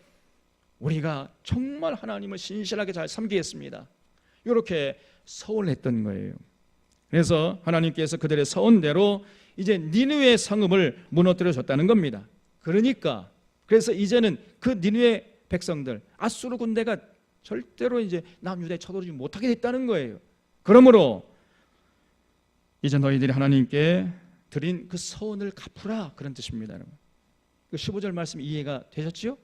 우리가 정말 하나님을 신실하게 잘 섬기겠습니다. 이렇게 서원을 했던 거예요. 그래서 하나님께서 그들의 서원대로 이제 니느웨 성읍을 무너뜨려 줬다는 겁니다. 그래서 이제는 그 니느웨 백성들, 아수르 군대가 절대로 이제 남유다에 쳐들어오지 못하게 됐다는 거예요. 그러므로 이제 너희들이 하나님께 드린 그 서원을 갚으라, 그런 뜻입니다, 여러분. 그 15절 말씀 이해가 되셨죠?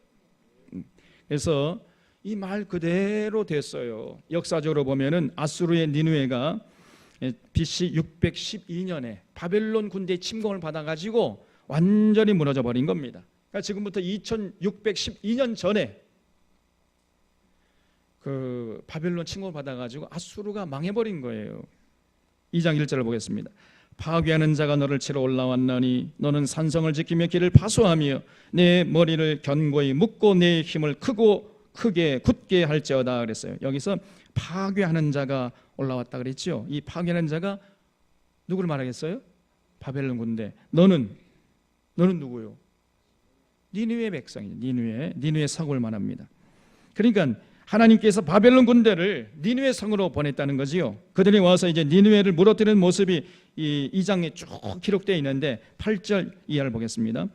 그래서 이 말 그대로 됐어요. 역사적으로 보면은 아수르의 니느웨가 BC 612년에 바벨론 군대의 침공을 받아가지고 완전히 무너져 버린 겁니다. 그러니까 지금부터 2612년 전에 그 바벨론 침공을 받아가지고 아수르가 망해버린 거예요. 2장 1절을 보겠습니다. 파괴하는 자가 너를 치러 올라왔나니 너는 산성을 지키며 길을 파수하며 내 머리를 견고히 묶고 내 힘을 크게 굳게 할지어다 그랬어요. 여기서 파괴하는 자가 올라왔다 그랬죠. 이 파괴하는 자가 누구를 말하겠어요? 바벨론 군대. 너는 누구요? 니느웨 백성이죠. 니느웨 성을 말합니다. 그러니까 하나님께서 바벨론 군대를 니느웨 성으로 보냈다는 거지요. 그들이 와서 이제 니느웨를 무너뜨리는 모습이 이 2장에 쭉 기록되어 있는데 8절 이하를 보겠습니다.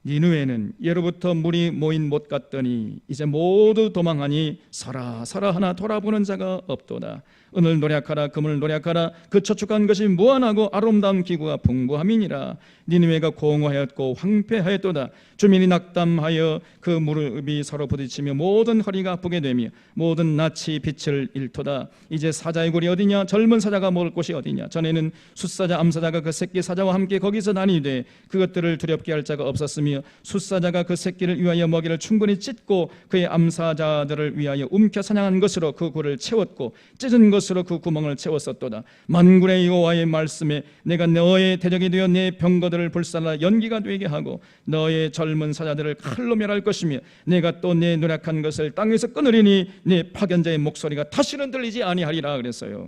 니느웨는 예로부터 물이 모인 못 같더니 이제 모두 도망하니 서라 서라 하나 돌아보는 자가 없도다. 은을 노력하라 금을 노력하라 그 저축한 것이 무한하고 아름다운 기구가 풍부함이니라. 니느웨가 공허하였고 황폐하였도다. 주민이 낙담하여 그 무릎이 서로 부딪히며 모든 허리가 아프게 되며 모든 낯이 빛을 잃도다. 이제 사자의 굴이 어디냐? 젊은 사자가 먹을 곳이 어디냐? 전에는 숫사자 암사자가 그 새끼 사자와 함께 거기서 다니되 그것들을 두렵게 할 자가 없었으며 숫사자가 그 새끼를 위하여 먹이를 충분히 찢고 그의 암사자들을 위하여 움켜 사냥한 것으로 그 굴을 채웠고 찢은 것으로 그 구멍을 채웠었도다. 만군의 여호와의 말씀에 내가 너의 대적이 되어 내 병거들을 불살라 연기가 되게 하고 너의 젊은 사자들을 칼로 멸할 것이며 내가 또 내 노력한 것을 땅에서 끊으리니 내 파견자의 목소리가 다시는 들리지 아니하리라 그랬어요.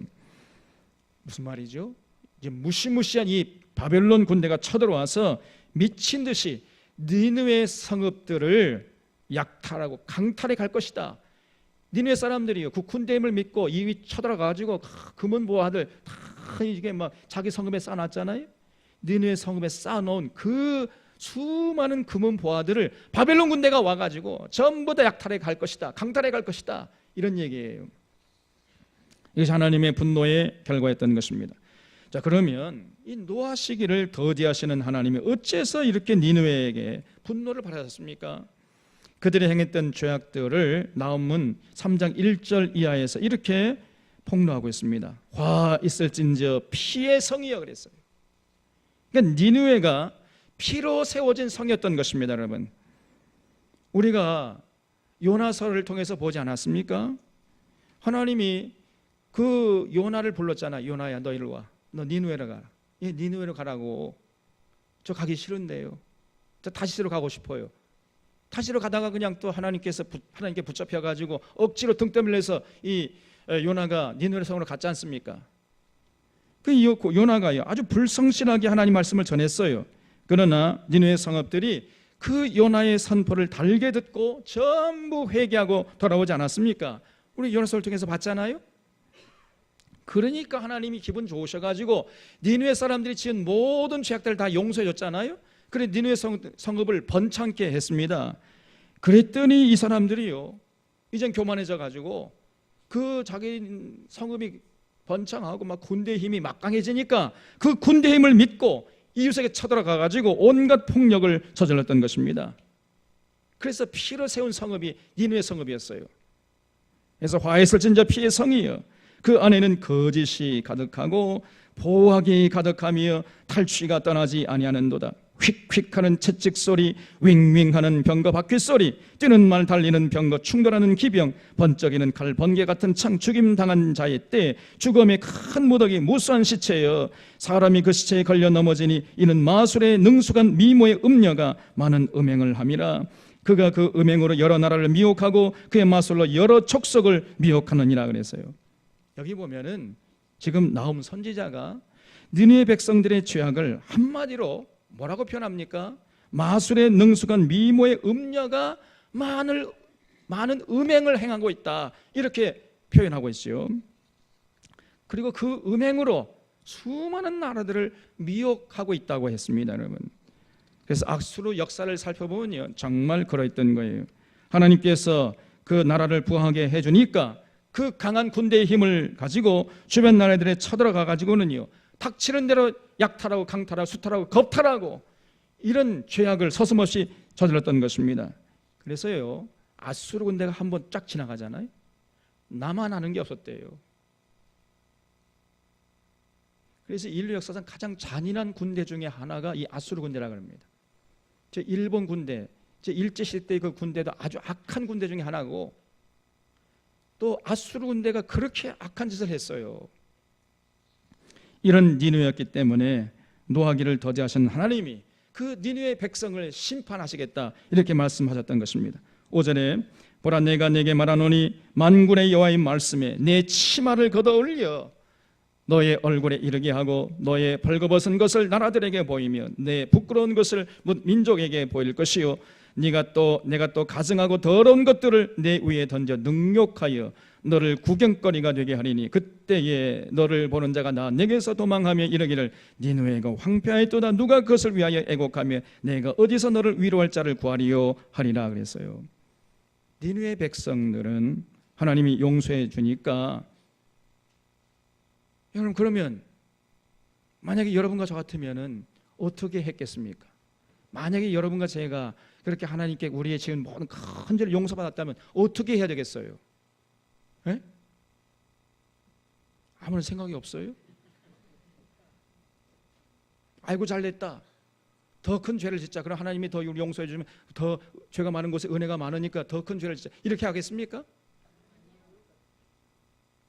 무슨 말이죠? 이제 무시무시한 이 바벨론 군대가 쳐들어와서 미친 듯이 니느웨 성읍들을 약탈하고 강탈해 갈 것이다. 니느웨 사람들이요 그 군대임을 믿고 이위 쳐들어가지고 금은 보화들 다 이게 막 자기 성읍에 쌓아놨잖아요. 니느웨 성읍에 쌓아놓은 그 수많은 금은 보화들을 바벨론 군대가 와가지고 전부 다 약탈해 갈 것이다, 강탈해 갈 것이다, 이런 얘기예요. 이것이 하나님의 분노의 결과였던 것입니다. 자, 그러면 이 노아 시기를 더디하시는 하나님이 어째서 이렇게 니느웨에게 분노를 받으셨습니까? 그들이 행했던 죄악들을 나홈은 3장 1절 이하에서 이렇게 폭로하고 있습니다. 화 있을진저 피의 성이여 그랬어요. 그러니까 니느웨가 피로 세워진 성이었던 것입니다. 여러분, 우리가 요나서를 통해서 보지 않았습니까? 하나님이 그 요나를 불렀잖아. 요나야 너 이리 와, 너 니느웨로 가라. 예, 니느웨로 가라고. 저 가기 싫은데요, 저 다시로 가고 싶어요. 다시로 가다가 그냥 또 하나님께 붙잡혀가지고 억지로 등 떠밀려서 이 요나가 니느웨 성으로 갔지 않습니까? 그 요나가요 아주 불성실하게 하나님 말씀을 전했어요. 그러나 니느웨 성읍들이 그 요나의 선포를 달게 듣고 전부 회개하고 돌아오지 않았습니까? 우리 요나서를 통해서 봤잖아요. 그러니까 하나님이 기분 좋으셔가지고 니느웨 사람들이 지은 모든 죄악들을 다 용서해 줬잖아요. 그래 니느웨 성읍을 번창케 했습니다. 그랬더니 이 사람들이요 이젠 교만해져 가지고 그 자기 성읍이 번창하고 막 군대 힘이 막강해지니까 그 군대 힘을 믿고 이웃에게 쳐들어가 가지고 온갖 폭력을 저질렀던 것입니다. 그래서 피로 세운 성읍이 니느웨 성읍이었어요. 그래서 화했을진저 피의 성이여 그 안에는 거짓이 가득하고 보학이 가득하며 탈취가 떠나지 아니하는도다. 휙휙하는 채찍 소리, 윙윙하는 병거 바퀴 소리, 뛰는 말 달리는 병거 충돌하는 기병, 번쩍이는 칼 번개 같은 창, 죽임 당한 자의 때, 죽음의 큰 무더기 무수한 시체여 사람이 그 시체에 걸려 넘어지니 이는 마술의 능숙한 미모의 음녀가 많은 음행을 함이라. 그가 그 음행으로 여러 나라를 미혹하고 그의 마술로 여러 족속을 미혹하느니라 그랬어요. 여기 보면은 지금 나홈 선지자가 니느웨 백성들의 죄악을 한마디로 뭐라고 표현합니까? 마술의 능숙한 미모의 음녀가 많은 음행을 행하고 있다, 이렇게 표현하고 있어요. 그리고 그 음행으로 수많은 나라들을 미혹하고 있다고 했습니다, 여러분. 그래서 악수로 역사를 살펴보면요 정말 그러했던 거예요. 하나님께서 그 나라를 부하게 해주니까 그 강한 군대의 힘을 가지고 주변 나라들에 쳐들어가 가지고는요 닥치는 대로 약탈하고 강탈하고 수탈하고 겁탈하고 이런 죄악을 서슴없이 저질렀던 것입니다. 그래서요 아수르 군대가 한번 쫙 지나가잖아요. 나만 아는 게 없었대요. 그래서 인류 역사상 가장 잔인한 군대 중에 하나가 이 아수르 군대라고 합니다. 저 일본 군대, 저 일제시대 그 군대도 아주 악한 군대 중에 하나고, 또 아수르 군대가 그렇게 악한 짓을 했어요. 이런 니느웨였기 때문에 노하기를 더디하신 하나님이 그 니느웨 백성을 심판하시겠다, 이렇게 말씀하셨던 것입니다. 5절에 보라 내가 내게 말하노니 만군의 여호와의 말씀에 내 치마를 걷어올려 너의 얼굴에 이르게 하고 너의 벌거벗은 것을 나라들에게 보이며 내 부끄러운 것을 민족에게 보일 것이요 내가 또 가증하고 더러운 것들을 내 위에 던져 능욕하여 너를 구경거리가 되게 하리니 그때에 너를 보는 자가 나 내게서 도망하며 이르기를 니느웨가 황폐하였도다 누가 그것을 위하여 애곡하며 내가 어디서 너를 위로할 자를 구하리요 하리라 그랬어요. 니느웨 백성들은 하나님이 용서해 주니까, 여러분 그러면 만약에 여러분과 저 같으면은 어떻게 했겠습니까? 만약에 여러분과 제가 그렇게 하나님께 우리의 지은 모든 큰 죄를 용서받았다면 어떻게 해야 되겠어요? 에? 아무런 생각이 없어요? 아이고 잘됐다, 더 큰 죄를 짓자. 그럼 하나님이 더 우리 용서해 주면 더 죄가 많은 곳에 은혜가 많으니까 더 큰 죄를 짓자, 이렇게 하겠습니까?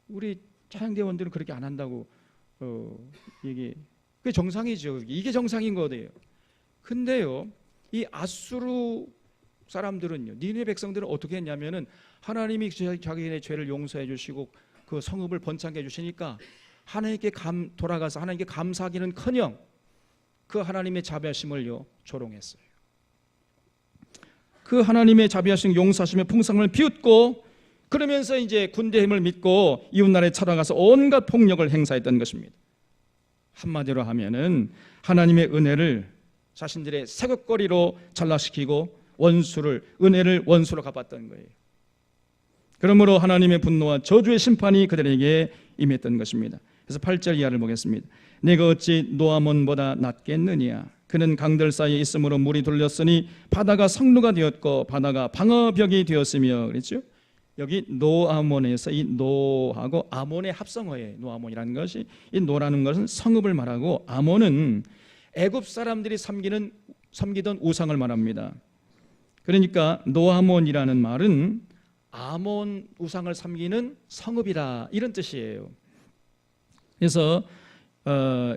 우리 찬양대원들은 그렇게 안 한다고 이게 그게 정상이죠. 이게 정상인 거예요. 근데요, 이 아수르 사람들은요, 니느웨 백성들은 어떻게 했냐면은 하나님이 자기네 죄를 용서해 주시고 그 성읍을 번창해 주시니까 하나님께 돌아가서 하나님께 감사하기는커녕 그 하나님의 자비하심을요 조롱했어요. 그 하나님의 자비하심, 용서하심의 풍성함을 비웃고, 그러면서 이제 군대 힘을 믿고 이웃나라에 찾아가서 온갖 폭력을 행사했던 것입니다. 한마디로 하면은 하나님의 은혜를 자신들의 세귑거리로 전락시키고 은혜를 원수로 갚았던 거예요. 그러므로 하나님의 분노와 저주의 심판이 그들에게 임했던 것입니다. 그래서 8절 이하를 보겠습니다. 내가 어찌 노아몬보다 낫겠느냐? 그는 강들 사이에 있으므로 물이 돌렸으니 바다가 성루가 되었고 바다가 방어벽이 되었으며, 그랬죠? 여기 노아몬에서 이 노하고 아몬의 합성어예요. 노아몬이라는 것이, 이 노라는 것은 성읍을 말하고 아몬은 애굽 사람들이 섬기던 우상을 말합니다. 그러니까 노아몬이라는 말은 아몬 우상을 섬기는 성읍이라, 이런 뜻이에요. 그래서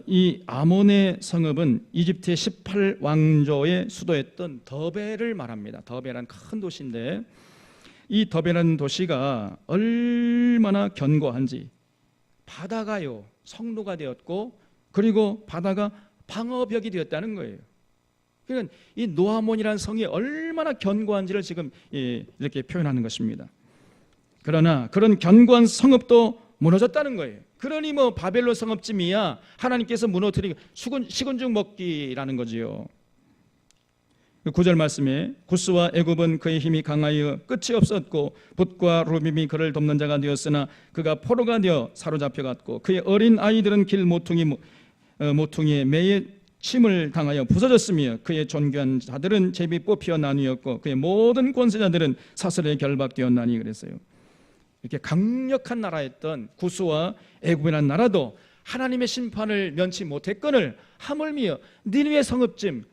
이 아몬의 성읍은 이집트의 18왕조의 수도였던 더베를 말합니다. 더베라는 큰 도시인데, 이 더베라는 도시가 얼마나 견고한지, 바다가요 성루가 되었고 그리고 바다가 방어벽이 되었다는 거예요. 그러니까 이 노아몬이라는 성이 얼마나 견고한지를 지금 이렇게 표현하는 것입니다. 그러나 그런 견고한 성읍도 무너졌다는 거예요. 그러니 뭐 바벨론 성읍쯤이야 하나님께서 무너뜨리고 식은죽 먹기라는 거지요. 9절 말씀에 구스와 애굽은 그의 힘이 강하여 끝이 없었고 붓과 루빔이 그를 돕는 자가 되었으나 그가 포로가 되어 사로잡혀갔고 그의 어린 아이들은 길 모퉁이에 매에 침을 당하여 부서졌으며 그의 존귀한 자들은 제비 뽑혀 나뉘었고 그의 모든 권세자들은 사슬에 결박되었나니 그랬어요. 이렇게 강력한 나라였던 구스와 애굽이라는 나라도 하나님의 심판을 면치 못했거늘 하물며 니느웨 성읍쯤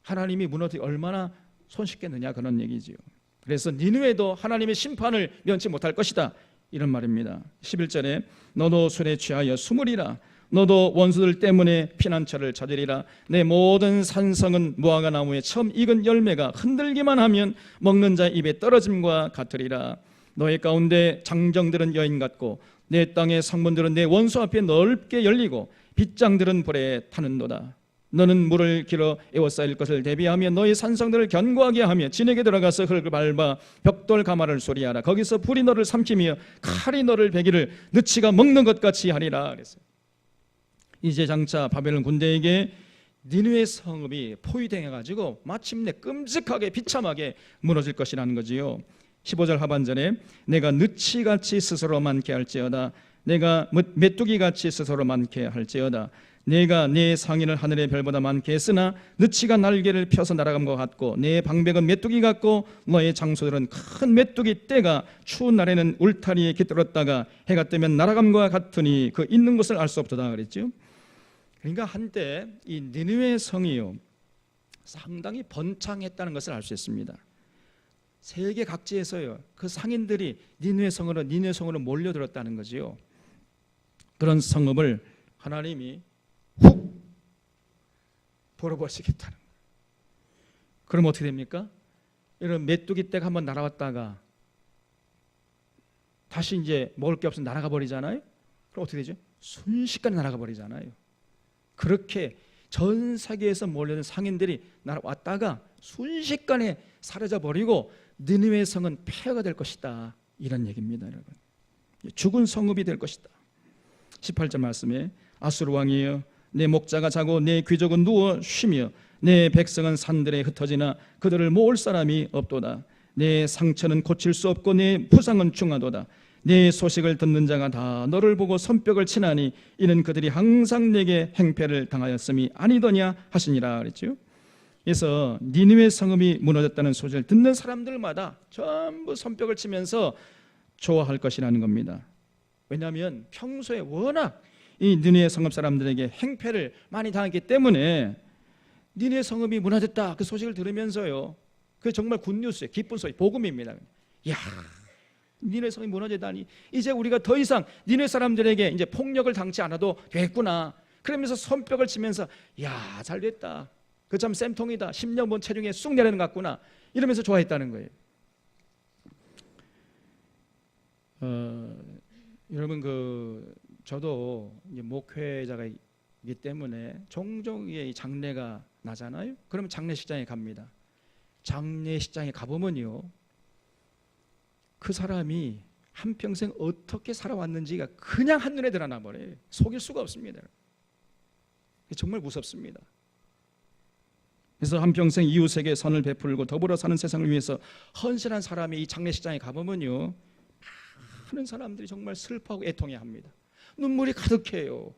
하나님이 무너뜨리 얼마나 손쉽겠느냐, 그런 얘기지요. 그래서 니느웨도 하나님의 심판을 면치 못할 것이다, 이런 말입니다. 11절에 너도 술에 취하여 숨으리라. 너도 원수들 때문에 피난처를 찾으리라. 내 모든 산성은 무화과 나무에 처음 익은 열매가 흔들기만 하면 먹는 자 입에 떨어짐과 같으리라. 너의 가운데 장정들은 여인 같고 내 땅의 성문들은 내 원수 앞에 넓게 열리고 빗장들은 불에 타는도다. 너는 물을 길어 에워싸일 것을 대비하며 너의 산성들을 견고하게 하며 진에게 들어가서 흙을 밟아 벽돌 가마를 소리하라. 거기서 불이 너를 삼키며 칼이 너를 베기를 느치가 먹는 것 같이 하리라 그랬어요. 이제 장차 바벨론 군대에게 니느웨 성읍이 포위당해가지고 마침내 끔찍하게 비참하게 무너질 것이라는 거지요. 15절 하반절에 내가 느치같이 스스로 많게 할지어다. 내가 메뚜기같이 스스로 많게 할지어다. 내가 내 상인을 하늘의 별보다 많게 했으나 느치가 날개를 펴서 날아감과 같고 내 방백은 메뚜기 같고 너의 장소들은 큰 메뚜기 떼가 추운 날에는 울타리에 깃들었다가 해가 뜨면 날아감과 같으니 그 있는 곳을 알 수 없도다 그랬죠. 그러니까 한때 이 니느웨 성이요 상당히 번창했다는 것을 알 수 있습니다. 세계 각지에서요 그 상인들이 니느웨 성으로 몰려들었다는 거지요. 그런 성읍을 하나님이 훅 벌어버리시겠다는 거예요. 그럼 어떻게 됩니까? 이런 메뚜기 떼가 한번 날아왔다가 다시 이제 먹을 게 없으면 날아가 버리잖아요. 그럼 어떻게 되죠? 순식간에 날아가 버리잖아요. 그렇게 전 세계에서 몰려든 상인들이 날아왔다가 순식간에 사라져 버리고 니느웨 성은 폐허가 될 것이다, 이런 얘기입니다, 여러분. 죽은 성읍이 될 것이다. 18절 말씀에 아수르 왕이여 내 목자가 자고 내 귀족은 누워 쉬며 내 백성은 산들에 흩어지나 그들을 모을 사람이 없도다. 내 상처는 고칠 수 없고 내 부상은 중하도다. 내 소식을 듣는 자가 다 너를 보고 손뼉을 치나니 이는 그들이 항상 내게 행패를 당하였음이 아니더냐 하시니라 그랬죠. 그래서 니느웨 성읍이 무너졌다는 소식을 듣는 사람들마다 전부 손뼉을 치면서 좋아할 것이라는 겁니다. 왜냐하면 평소에 워낙 이 니느웨 성읍 사람들에게 행패를 많이 당했기 때문에 니느웨 성읍이 무너졌다 그 소식을 들으면서요, 그 정말 굿뉴스예요. 기쁜 소식, 복음입니다. 야, 니느웨 성이 무너지다니 이제 우리가 더 이상 니느웨 사람들에게 이제 폭력을 당치 않아도 되겠구나. 그러면서 손뼉을 치면서 야, 잘 됐다. 그 참 쌤통이다. 10년 본 체중에 쑥 내려는 것 같구나. 이러면서 좋아했다는 거예요. 여러분 저도 이제 목회자이기 때문에 종종 이 장례가 나잖아요. 그러면 장례식장에 갑니다. 장례식장에 가보면요, 그 사람이 한평생 어떻게 살아왔는지가 그냥 한눈에 드러나 버려요. 속일 수가 없습니다. 정말 무섭습니다. 그래서 한평생 이웃에게 선을 베풀고 더불어 사는 세상을 위해서 헌신한 사람이 이 장례식장에 가보면요, 많은 사람들이 정말 슬퍼하고 애통해합니다. 눈물이 가득해요.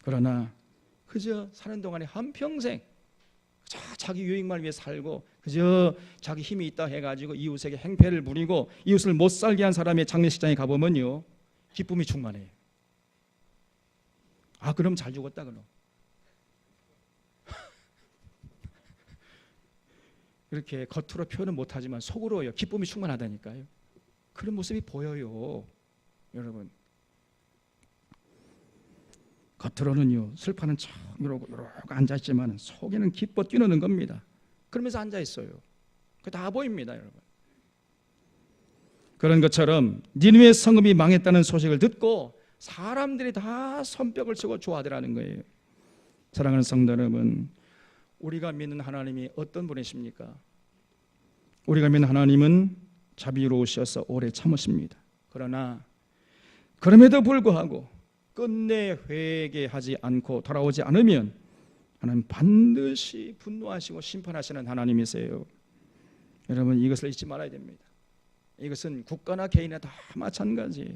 그러나 그저 사는 동안에 한평생 자기 유익만 위해 살고 그저 자기 힘이 있다 해가지고 이웃에게 행패를 부리고 이웃을 못 살게 한 사람의 장례식장에 가보면요, 기쁨이 충만해요. 아, 그럼 잘 죽었다 그럼. 이렇게 겉으로 표현은 못하지만 속으로요, 기쁨이 충만하다니까요. 그런 모습이 보여요. 여러분, 겉으로는요 슬퍼하는 척 이러고 앉아있지만 속에는 기뻐 뛰노는 겁니다. 그러면서 앉아있어요. 그게 다 보입니다. 여러분, 그런 것처럼 니느웨 성읍이 망했다는 소식을 듣고 사람들이 다 손뼉을 치고 좋아하더라는 거예요. 사랑하는 성도 여러분, 우리가 믿는 하나님이 어떤 분이십니까? 우리가 믿는 하나님은 자비로우셔서 오래 참으십니다. 그러나 그럼에도 불구하고 끝내 회개하지 않고 돌아오지 않으면 하나님 반드시 분노하시고 심판하시는 하나님이세요. 여러분, 이것을 잊지 말아야 됩니다. 이것은 국가나 개인이나 다 마찬가지예요.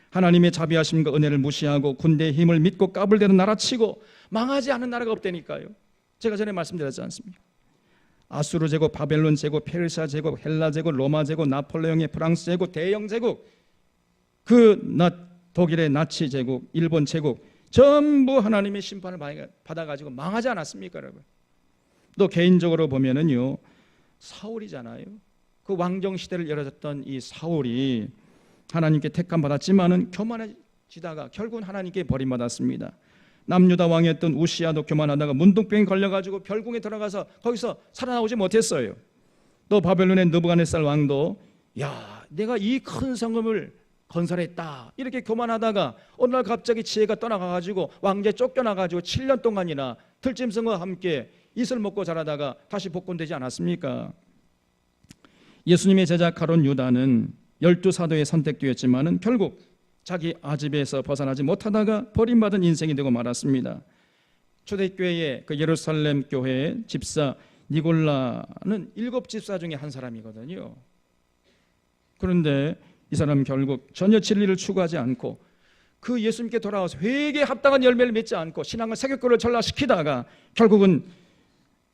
하나님의 자비하심과 은혜를 무시하고 군대의 힘을 믿고 까불대는 나라치고 망하지 않은 나라가 없다니까요. 제가 전에 말씀드렸지 않습니까? 아수르 제국, 바벨론 제국, 페르시아 제국, 헬라 제국, 로마 제국, 나폴레옹의 프랑스 제국, 대영 제국, 독일의 나치 제국, 일본 제국, 전부 하나님의 심판을 받아가지고 망하지 않았습니까, 여러분? 또 개인적으로 보면은요, 사울이잖아요. 그 왕정 시대를 열어줬던 이 사울이 하나님께 택함 받았지만은 교만해지다가 결국은 하나님께 버림받았습니다. 남유다 왕이었던 우시아도 교만하다가 문둥병에 걸려가지고 별궁에 들어가서 거기서 살아나오지 못했어요. 또 바벨론의 느부갓네살 왕도 야, 내가 이 큰 성읍을 건설했다 이렇게 교만하다가 어느 날 갑자기 지혜가 떠나가가지고 왕제 쫓겨나가지고 7년 동안이나 들짐승과 함께 이슬 먹고 자라다가 다시 복권되지 않았습니까? 예수님의 제자 가룟 유다는 12사도에 선택되었지만은 결국 자기 아집에서 벗어나지 못하다가 버림받은 인생이 되고 말았습니다. 초대교회의 그 예루살렘 교회의 집사 니골라는 7집사 중에 한 사람이거든요. 그런데 이 사람 결국 전혀 진리를 추구하지 않고 그 예수님께 돌아와서 회개에 합당한 열매를 맺지 않고 신앙을 세계교를 전락시키다가 결국은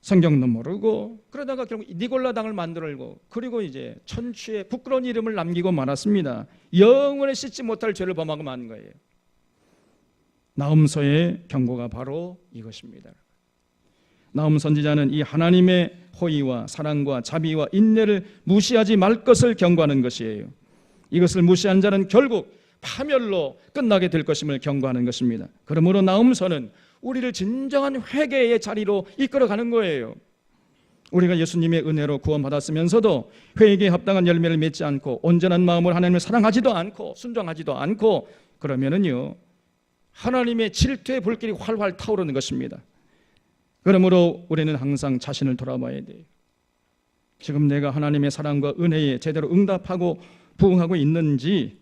성경도 모르고 그러다가 결국 니골라당을 만들고 그리고 이제 천추의 부끄러운 이름을 남기고 말았습니다. 영원히 씻지 못할 죄를 범하고 만 거예요. 나훔서의 경고가 바로 이것입니다. 나훔 선지자는 이 하나님의 호의와 사랑과 자비와 인내를 무시하지 말 것을 경고하는 것이에요. 이것을 무시한 자는 결국 파멸로 끝나게 될 것임을 경고하는 것입니다. 그러므로 나훔서는 우리를 진정한 회개의 자리로 이끌어가는 거예요. 우리가 예수님의 은혜로 구원받았으면서도 회개에 합당한 열매를 맺지 않고 온전한 마음으로 하나님을 사랑하지도 않고 순종하지도 않고 그러면은요, 하나님의 질투의 불길이 활활 타오르는 것입니다. 그러므로 우리는 항상 자신을 돌아봐야 돼요. 지금 내가 하나님의 사랑과 은혜에 제대로 응답하고 부응하고 있는지,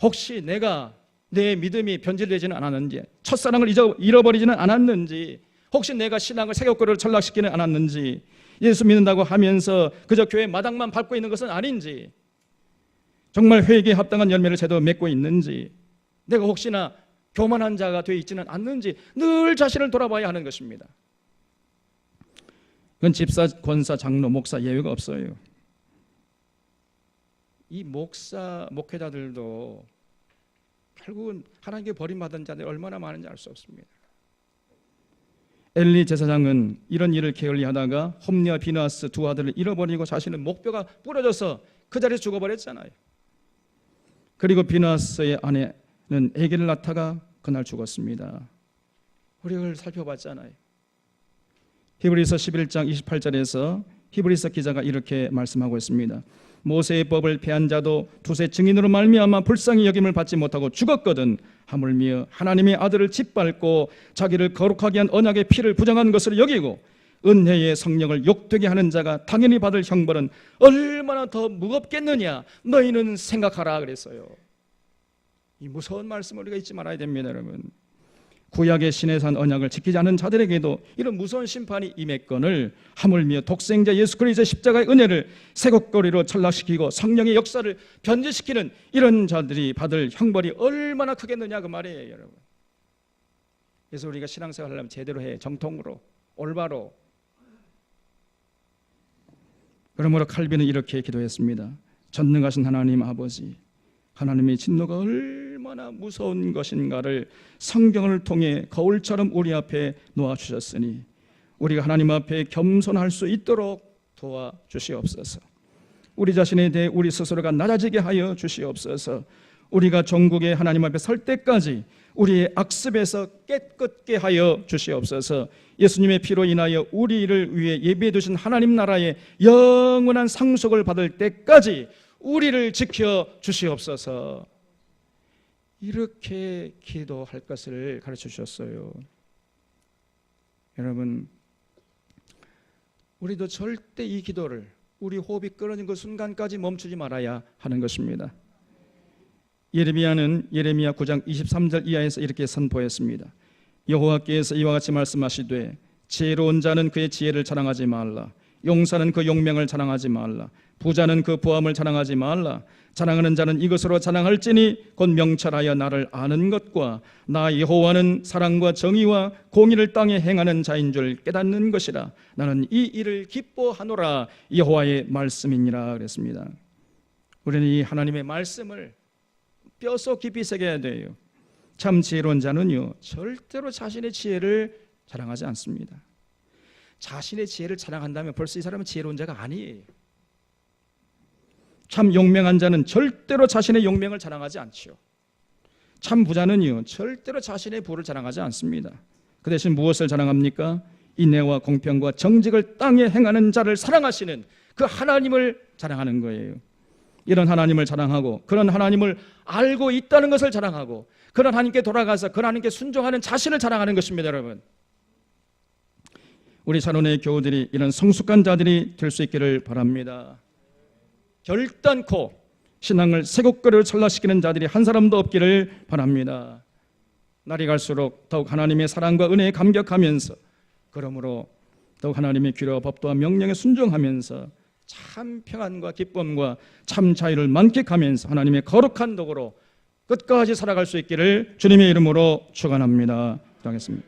혹시 내가 내 믿음이 변질되지는 않았는지, 첫사랑을 잃어버리지는 않았는지, 혹시 내가 신앙을 새벽거리로 전락시키는 않았는지, 예수 믿는다고 하면서 그저 교회 마당만 밟고 있는 것은 아닌지, 정말 회개에 합당한 열매를 제대로 맺고 있는지, 내가 혹시나 교만한 자가 되어 있지는 않는지 늘 자신을 돌아봐야 하는 것입니다. 그건 집사, 권사, 장로, 목사 예외가 없어요. 이 목사, 목회자들도 결국은 하나님께 버림받은 자들이 얼마나 많은지 알 수 없습니다. 엘리 제사장은 이런 일을 게을리하다가 홈리와 비나스 두 아들을 잃어버리고 자신의 목뼈가 부러져서 그 자리에서 죽어버렸잖아요. 그리고 비나스의 아내는 아기를 낳다가 그날 죽었습니다. 우리가 그걸 살펴봤잖아요. 히브리서 11장 28절에서 히브리서 기자가 이렇게 말씀하고 있습니다. 모세의 법을 폐한 자도 두세 증인으로 말미암아 불쌍히 여김을 받지 못하고 죽었거든 하물며 하나님의 아들을 짓밟고 자기를 거룩하게 한 언약의 피를 부정한 것으로 여기고 은혜의 성령을 욕되게 하는 자가 당연히 받을 형벌은 얼마나 더 무겁겠느냐 너희는 생각하라 그랬어요. 이 무서운 말씀을 우리가 잊지 말아야 됩니다. 여러분, 구약의 신의 산 언약을 지키지 않은 자들에게도 이런 무서운 심판이 임했건을 하물며 독생자 예수 그리스도의 십자가의 은혜를 새곡거리로 전락시키고 성령의 역사를 변질시키는 이런 자들이 받을 형벌이 얼마나 크겠느냐 그 말이에요. 여러분, 그래서 우리가 신앙생활 하려면 제대로 해, 정통으로, 올바로. 그러므로 칼빈은 이렇게 기도했습니다. 전능하신 하나님 아버지, 하나님의 진노가 얼마나 무서운 것인가를 성경을 통해 거울처럼 우리 앞에 놓아주셨으니 우리가 하나님 앞에 겸손할 수 있도록 도와주시옵소서. 우리 자신에 대해 우리 스스로가 낮아지게 하여 주시옵소서. 우리가 종국의 하나님 앞에 설 때까지 우리의 악습에서 깨끗게 하여 주시옵소서. 예수님의 피로 인하여 우리를 위해 예비해 두신 하나님 나라의 영원한 상속을 받을 때까지 우리를 지켜 주시옵소서. 이렇게 기도할 것을 가르쳐 주셨어요. 여러분, 우리도 절대 이 기도를 우리 호흡이 끊어진 그 순간까지 멈추지 말아야 하는 것입니다. 예레미야는 예레미야 9장 23절 이하에서 이렇게 선포했습니다. 여호와께서 이와 같이 말씀하시되 지혜로운 자는 그의 지혜를 자랑하지 말라. 용사는 그 용명을 자랑하지 말라. 부자는 그 부함을 자랑하지 말라. 자랑하는 자는 이것으로 자랑할지니 곧 명철하여 나를 아는 것과 나 여호와는 사랑과 정의와 공의를 땅에 행하는 자인 줄 깨닫는 것이라. 나는 이 일을 기뻐하노라. 여호와의 말씀이니라 그랬습니다. 우리는 이 하나님의 말씀을 뼈속 깊이 새겨야 돼요. 참 지혜로운 자는요 절대로 자신의 지혜를 자랑하지 않습니다. 자신의 지혜를 자랑한다면 벌써 이 사람은 지혜로운 자가 아니에요. 참 용맹한 자는 절대로 자신의 용맹을 자랑하지 않지요. 참 부자는요 절대로 자신의 부를 자랑하지 않습니다. 그 대신 무엇을 자랑합니까? 인애와 공평과 정직을 땅에 행하는 자를 사랑하시는 그 하나님을 자랑하는 거예요. 이런 하나님을 자랑하고 그런 하나님을 알고 있다는 것을 자랑하고 그런 하나님께 돌아가서 그 하나님께 순종하는 자신을 자랑하는 것입니다. 여러분, 우리 산원의 교우들이 이런 성숙한 자들이 될 수 있기를 바랍니다. 결단코 신앙을 새곡거리로 전락시키는 자들이 한 사람도 없기를 바랍니다. 날이 갈수록 더욱 하나님의 사랑과 은혜에 감격하면서 그러므로 더욱 하나님의 규례와 법도와 명령에 순종하면서 참 평안과 기쁨과 참 자유를 만끽하면서 하나님의 거룩한 도구로 끝까지 살아갈 수 있기를 주님의 이름으로 축원합니다. 기도하겠습니다.